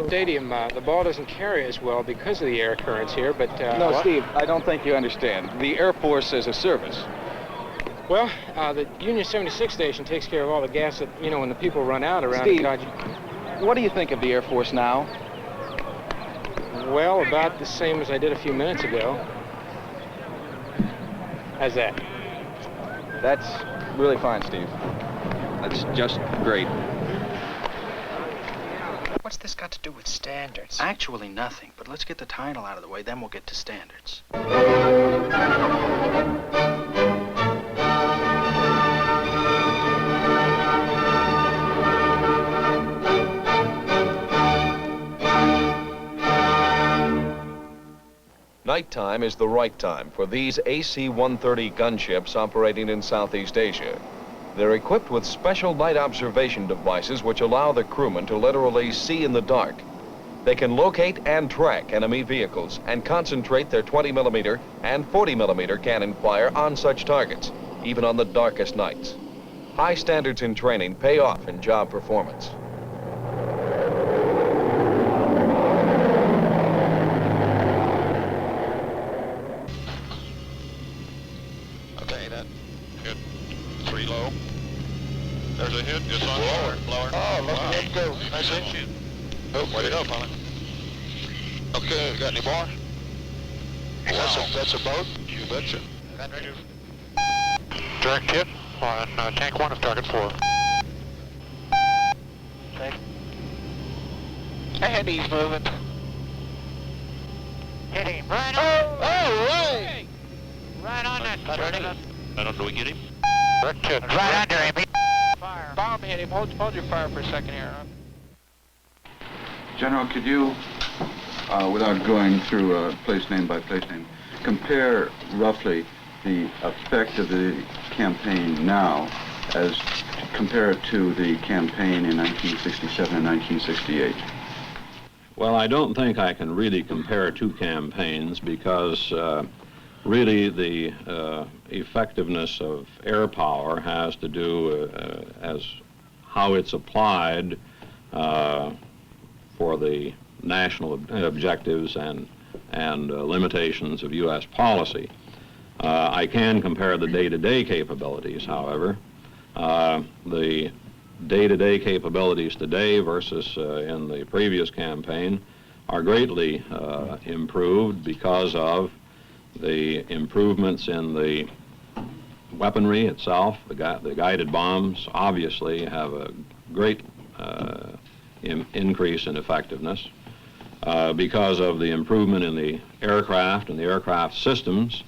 stadium, the ball doesn't carry as well because of the air currents here, but... No, Steve, I don't think you understand. The Air Force is a service. Well, the Union 76 station takes care of all the gas that, you know, when the people run out around Steve, the Dodge. What do you think of the Air Force now? Well, about the same as I did a few minutes ago. How's that? That's really fine, Steve. That's just great. What's this got to do with standards? Actually nothing, but let's get the title out of the way, then we'll get to standards. Nighttime is the right time for these AC-130 gunships operating in Southeast Asia. They're equipped with special night observation devices which allow the crewmen to literally see in the dark. They can locate and track enemy vehicles and concentrate their 20mm and 40mm cannon fire on such targets, even on the darkest nights. High standards in training pay off in job performance. Okay, that hit 3 low. There's a hit just on blower. Oh, let's go. Nice hit. Oh, way to go, fella. Okay, got any more? Wow. That's a boat? You betcha. Direct hit on tank 1 of target 4. Okay. Ahead, he's moving. Hit him right on. Oh, right! Right on that turning. I don't know, do we get him? Direct hit. Right under him. Fire. Bomb hit him. Hold your fire for a second here. General, could you, without going through place name by place name, compare roughly the effect of the campaign now as compared to the campaign in 1967 and 1968? Well, I don't think I can really compare two campaigns because really the effectiveness of air power has to do as how it's applied for the national objectives and limitations of U.S. policy. I can compare the day-to-day capabilities, however. The day-to-day capabilities today versus in the previous campaign are greatly improved because of the improvements in the weaponry itself. The guided bombs obviously have a great increase in effectiveness because of the improvement in the aircraft and the aircraft systems,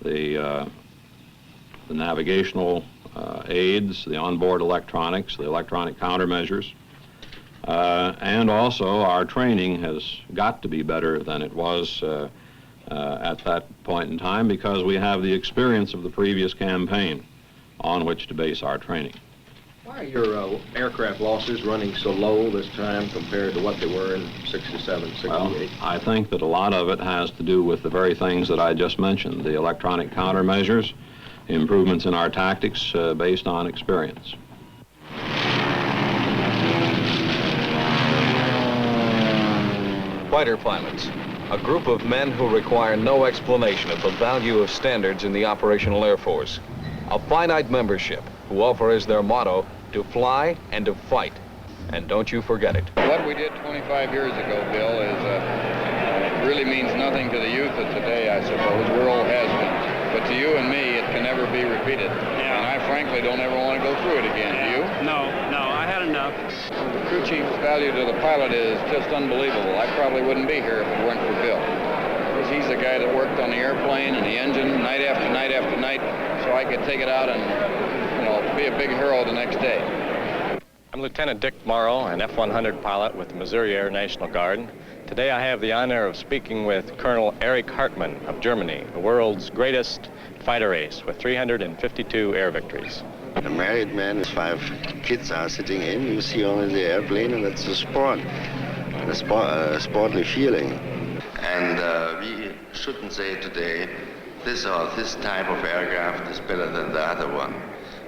the navigational aids, the onboard electronics, the electronic countermeasures, and also our training has got to be better than it was at that point in time because we have the experience of the previous campaign on which to base our training. Why are your aircraft losses running so low this time compared to what they were in 67, 68? Well, I think that a lot of it has to do with the very things that I just mentioned, the electronic countermeasures, improvements in our tactics based on experience. Fighter pilots, a group of men who require no explanation of the value of standards in the operational Air Force. A finite membership who offer as their motto to fly and to fight. And don't you forget it. What we did 25 years ago, Bill, is really means nothing to the youth of today, I suppose. We're old has-beens. But to you and me, it can never be repeated. Yeah. And I frankly don't ever want to go through it again. Do you? No, I had enough. The crew chief's value to the pilot is just unbelievable. I probably wouldn't be here if it weren't for Bill. Because he's the guy that worked on the airplane and the engine night after night after night, so I could take it out and, you know, be a big hero the next day. I'm Lieutenant Dick Morrow, an F-100 pilot with the Missouri Air National Guard. Today I have the honor of speaking with Colonel Eric Hartmann of Germany, the world's greatest fighter ace with 352 air victories. A married man with 5 kids are sitting in, you see only the airplane, and that's a sport, a sportly feeling. And we shouldn't say today, this or this type of aircraft is better than the other one.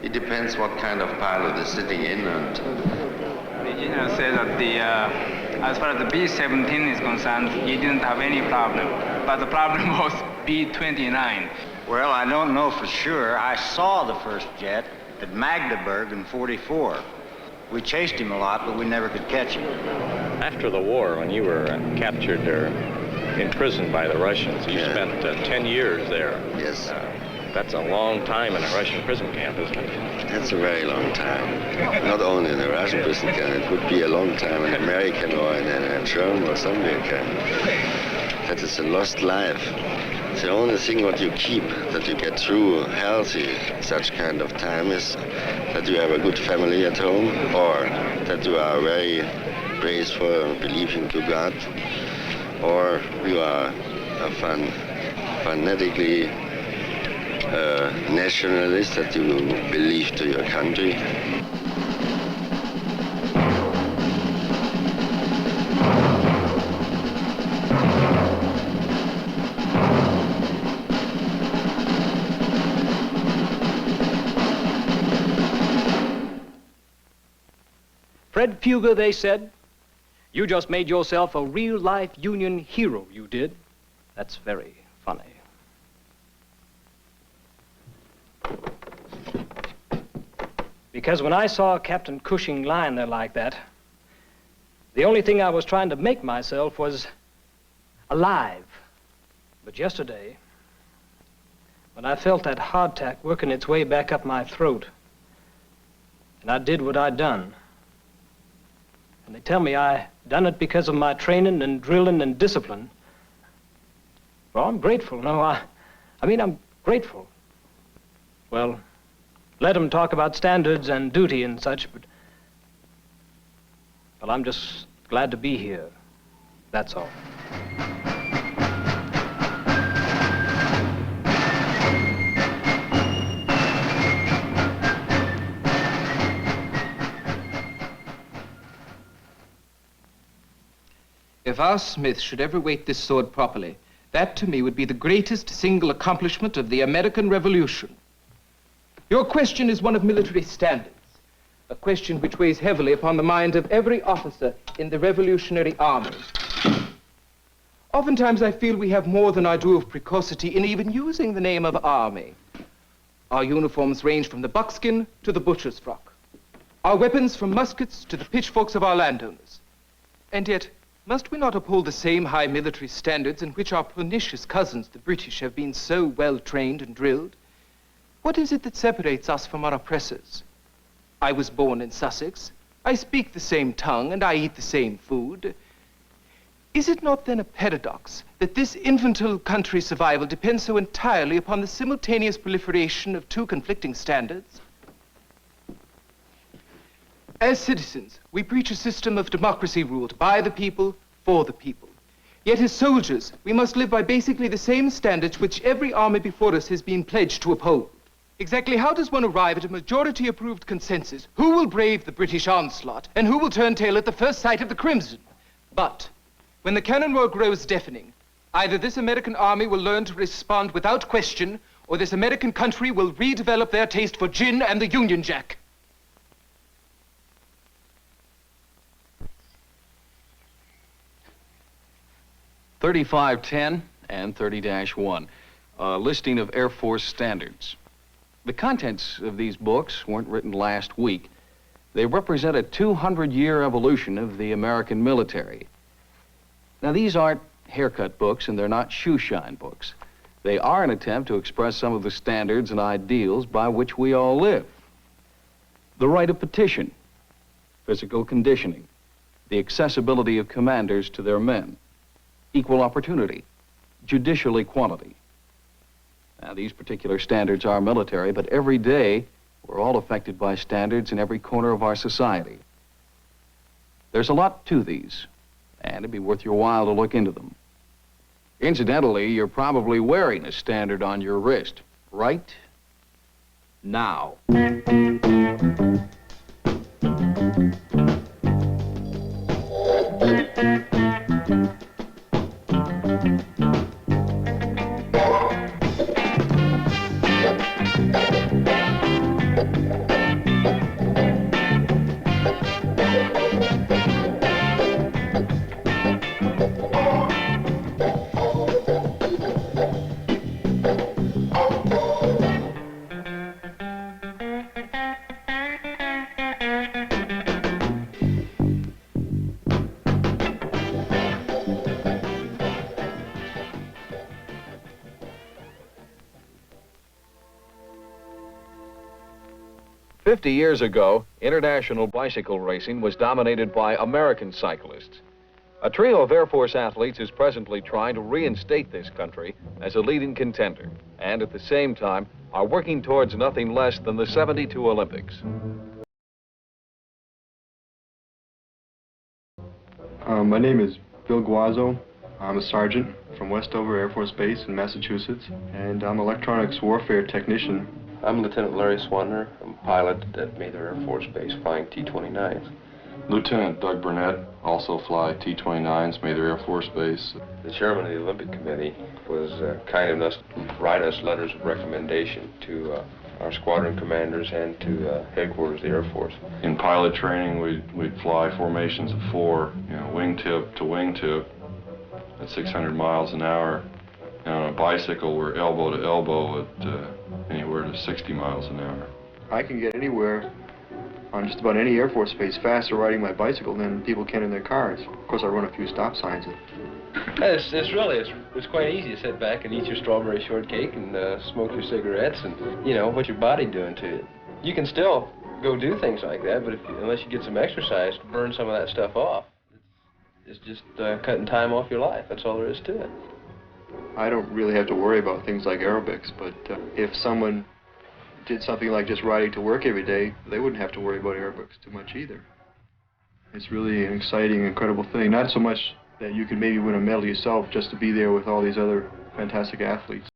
It depends what kind of pilot is sitting in. And say that the As far as the B-17 is concerned, he didn't have any problem. But the problem was B-29. Well, I don't know for sure. I saw the first jet at Magdeburg in '44. We chased him a lot, but we never could catch him. After the war, when you were captured or imprisoned by the Russians, you spent 10 years there. Yes. That's a long time in a Russian prison camp, isn't it? That's a very long time. Not only in a Russian prison camp, it would be a long time in American or in a German or somewhere camp. That is a lost life. The only thing what you keep, that you get through healthy such kind of time, is that you have a good family at home, or that you are very praiseful and believing to God, or you are a fanatically nationalist, that you believe to your country. Fred Puga, they said, you just made yourself a real-life Union hero, you did. That's very funny. Because when I saw Captain Cushing lying there like that, the only thing I was trying to make myself was alive. But yesterday, when I felt that hardtack working its way back up my throat, and I did what I'd done, and they tell me I done it because of my training and drilling and discipline, well, I'm grateful. No, I mean, I'm grateful. Well, let them talk about standards and duty and such, but, well, I'm just glad to be here. That's all. If our Smith should ever weight this sword properly, that to me would be the greatest single accomplishment of the American Revolution. Your question is one of military standards, a question which weighs heavily upon the mind of every officer in the Revolutionary Army. Oftentimes I feel we have more than I do of precocity in even using the name of army. Our uniforms range from the buckskin to the butcher's frock. Our weapons from muskets to the pitchforks of our landowners. And yet, must we not uphold the same high military standards in which our pernicious cousins, the British, have been so well trained and drilled? What is it that separates us from our oppressors? I was born in Sussex. I speak the same tongue, and I eat the same food. Is it not then a paradox that this infantile country's survival depends so entirely upon the simultaneous proliferation of two conflicting standards? As citizens, we preach a system of democracy ruled by the people, for the people. Yet as soldiers, we must live by basically the same standards which every army before us has been pledged to uphold. Exactly how does one arrive at a majority-approved consensus? Who will brave the British onslaught, and who will turn tail at the first sight of the crimson? But when the cannon roar grows deafening, either this American army will learn to respond without question, or this American country will redevelop their taste for gin and the Union Jack. .3510 and 30-1, a listing of Air Force standards. The contents of these books weren't written last week. They represent a 200-year evolution of the American military. Now, these aren't haircut books and they're not shoe-shine books. They are an attempt to express some of the standards and ideals by which we all live. The right of petition, physical conditioning, the accessibility of commanders to their men, equal opportunity, judicial equality. Now, these particular standards are military, but every day we're all affected by standards in every corner of our society. There's a lot to these, and it'd be worth your while to look into them. Incidentally, you're probably wearing a standard on your wrist right now. 50 years ago, international bicycle racing was dominated by American cyclists. A trio of Air Force athletes is presently trying to reinstate this country as a leading contender, and at the same time are working towards nothing less than the '72 Olympics. My name is Bill Guazzo. I'm a sergeant from Westover Air Force Base in Massachusetts, and I'm an electronics warfare technician. I'm Lieutenant Larry Swanner. I'm a pilot at Mather Air Force Base flying T-29s. Lieutenant Doug Burnett, also fly T-29s, Mather Air Force Base. The chairman of the Olympic Committee was kind enough to write us letters of recommendation to our squadron commanders and to headquarters of the Air Force. In pilot training, we'd fly formations of 4, wingtip to wingtip at 600 miles an hour. And on a bicycle, we're elbow to elbow at anywhere to 60 miles an hour. I can get anywhere on just about any Air Force base faster riding my bicycle than people can in their cars. Of course, I run a few stop signs. It's quite easy to sit back and eat your strawberry shortcake and smoke your cigarettes and, what's your body doing to you? You can still go do things like that, but unless you get some exercise to burn some of that stuff off, it's just cutting time off your life. That's all there is to it. I don't really have to worry about things like aerobics, but if someone did something like just riding to work every day, they wouldn't have to worry about aerobics too much either. It's really an exciting, incredible thing. Not so much that you can maybe win a medal yourself, just to be there with all these other fantastic athletes.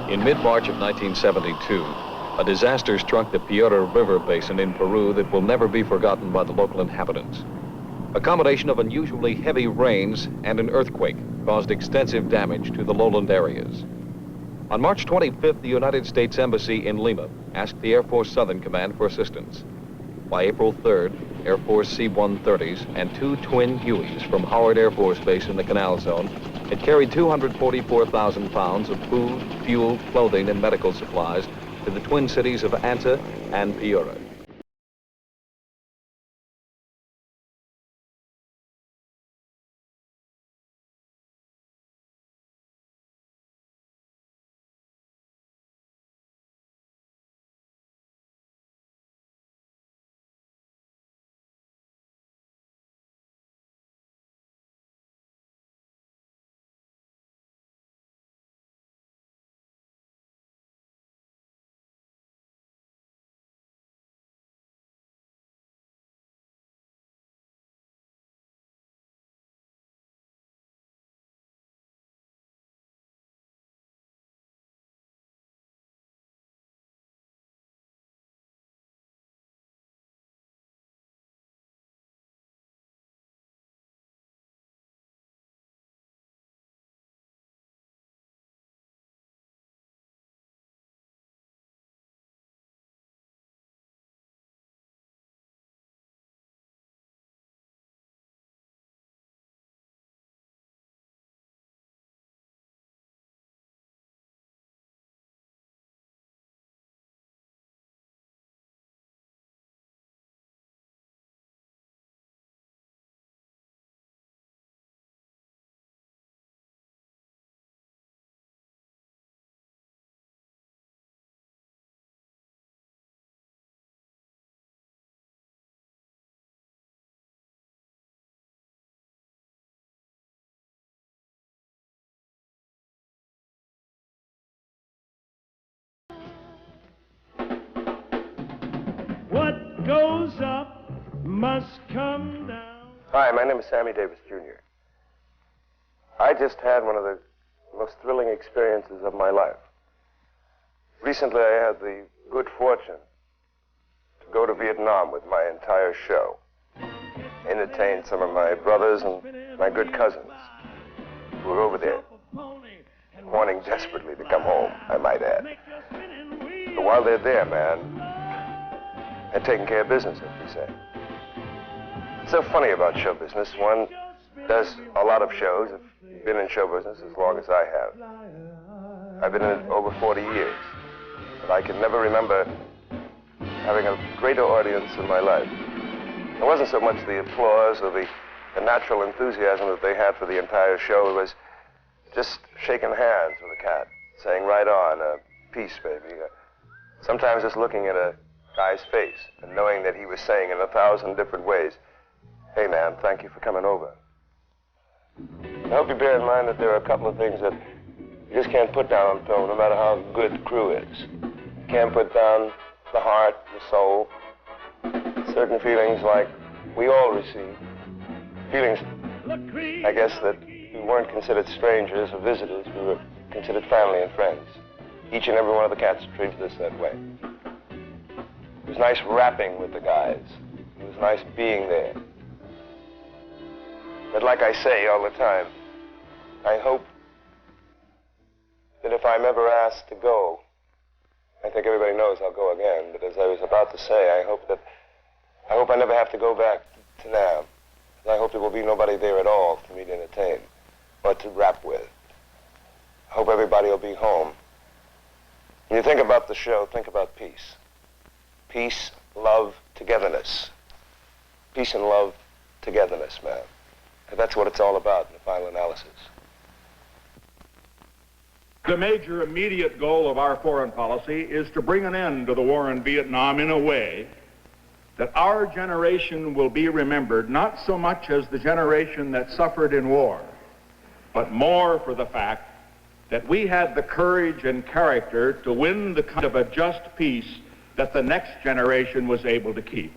In mid-March of 1972, a disaster struck the Piura River basin in Peru that will never be forgotten by the local inhabitants. A combination of unusually heavy rains and an earthquake caused extensive damage to the lowland areas. On March 25th, the United States Embassy in Lima asked the Air Force Southern Command for assistance. By April 3rd, Air Force C-130s and 2 twin Hueys from Howard Air Force Base in the Canal Zone had carried 244,000 pounds of food, fuel, clothing, and medical supplies to the twin cities of Anta and Piura. goes up must come down. Hi, my name is Sammy Davis Jr. I just had one of the most thrilling experiences of my life. Recently, I had the good fortune to go to Vietnam with my entire show. Entertained some of my brothers and my good cousins who were over there, wanting desperately to come home, I might add. But while they're there, man, they're taking care of business, as we say. It's so funny about show business. One does a lot of shows. I've been in show business as long as I have. I've been in it over 40 years. But I can never remember having a greater audience in my life. It wasn't so much the applause or the natural enthusiasm that they had for the entire show. It was just shaking hands with a cat, saying, right on, peace, baby. Sometimes just looking at a guy's face and knowing that he was saying in 1,000 different ways, hey, man, thank you for coming over. I hope you bear in mind that there are a couple of things that you just can't put down on film, no matter how good the crew is. You can't put down the heart, the soul, certain feelings like we all receive. Feelings, I guess, that we weren't considered strangers or visitors. We were considered family and friends. Each and every one of the cats treated us that way. It was nice rapping with the guys. It was nice being there. But like I say all the time, I hope that if I'm ever asked to go, I think everybody knows I'll go again, but as I was about to say, I hope I never have to go back to Nam. I hope there will be nobody there at all for me to entertain or to rap with. I hope everybody will be home. When you think about the show, think about peace. Peace, love, togetherness. Peace and love, togetherness, man. And that's what it's all about in the final analysis. The major immediate goal of our foreign policy is to bring an end to the war in Vietnam in a way that our generation will be remembered not so much as the generation that suffered in war, but more for the fact that we had the courage and character to win the kind of a just peace that the next generation was able to keep.